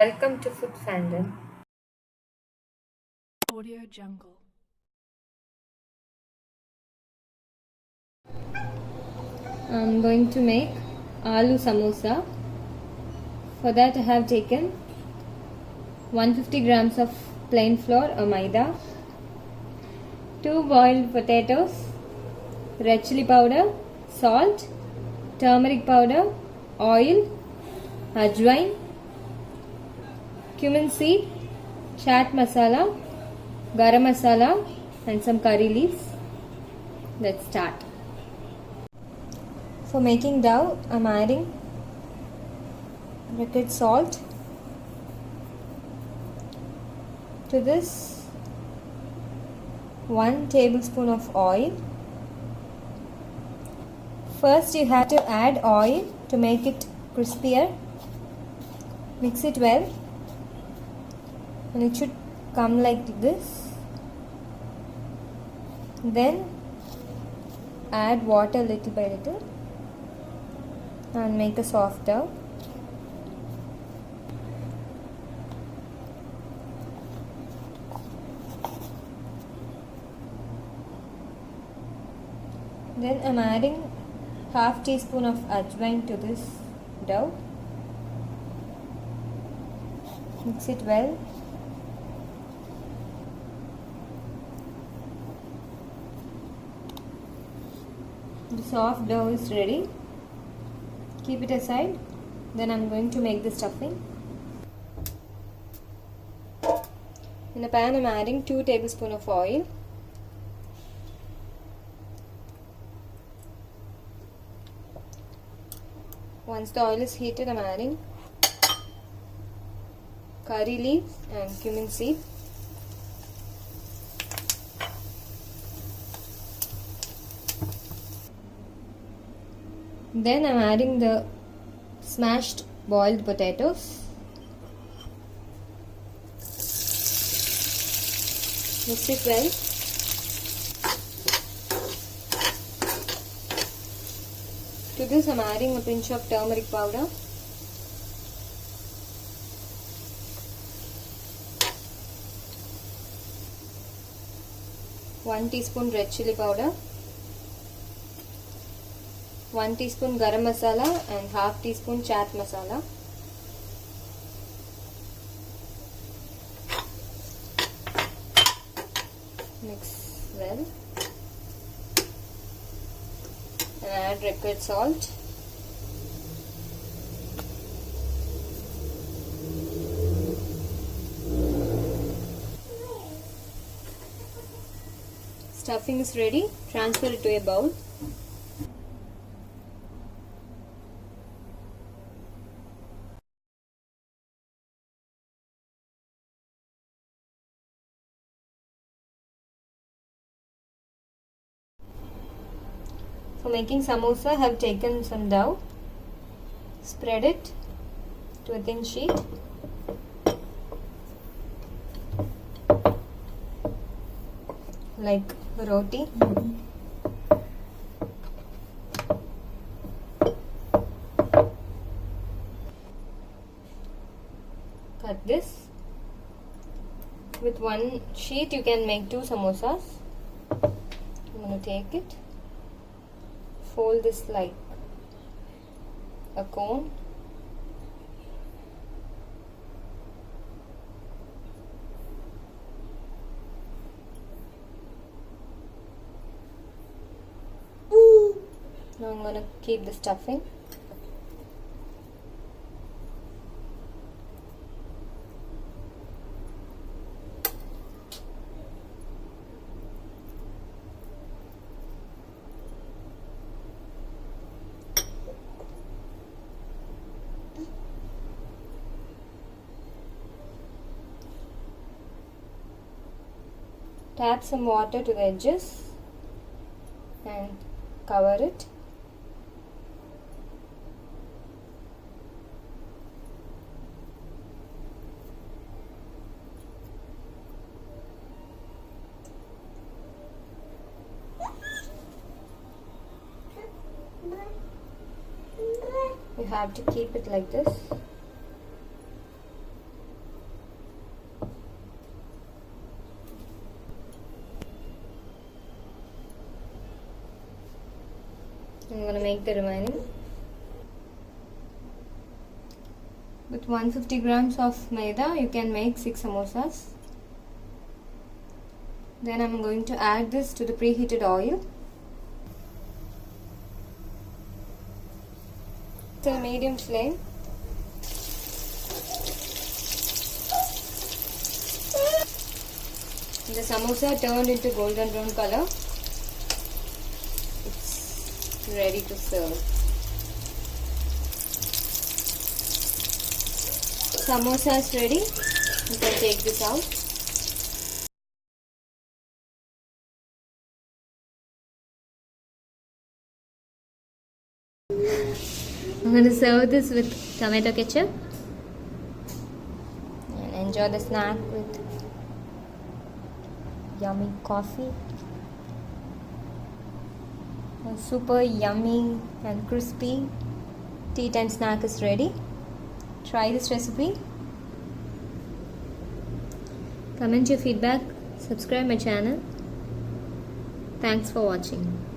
Welcome to Food Fandom. Audio Jungle. I'm going to make Aloo Samosa. For that I have taken 150 grams of plain flour or maida, 2 boiled potatoes, red chili powder, salt, turmeric powder, oil, ajwain, cumin seed, chaat masala, garam masala and some curry leaves. Let's start. For making dough, I'm adding liquid salt. To this 1 tablespoon of oil. First you have to add oil to make it crispier. Mix it well and it should come like this. Then add water little by little and make a soft dough. Then I'm adding half teaspoon of ajwain to this dough. Mix it well. The soft dough is ready. Keep it aside. Then I'm going to make the stuffing. In a pan I'm adding 2 tablespoons of oil. Once the oil is heated, I'm adding curry leaves and cumin seed. Then I'm adding the smashed boiled potatoes. Mix it well. To this I'm adding a pinch of turmeric powder. One teaspoon red chili powder, 1 teaspoon garam masala and half teaspoon chaat masala. Mix well and add required salt. Stuffing is ready. Transfer it to a bowl. For making samosa, I have taken some dough. Spread it to a thin sheet. Like roti. Cut this. With one sheet you can make 2 samosas. I'm going to take it. Fold this like a cone. Now I'm going to keep the stuffing. Tap some water to the edges and cover it. You have to keep it like this. make the remaining. With 150 grams of maida, you can make 6 samosas. Then I'm going to add this to the preheated oil. To medium flame. The samosa turned into golden brown color. It's ready to serve. Samosa is ready. You can take this out. I'm going to serve this with tomato ketchup and enjoy the snack with yummy coffee. A super yummy and crispy tea time snack is ready. Try this recipe. Comment your feedback. Subscribe my channel. Thanks for watching.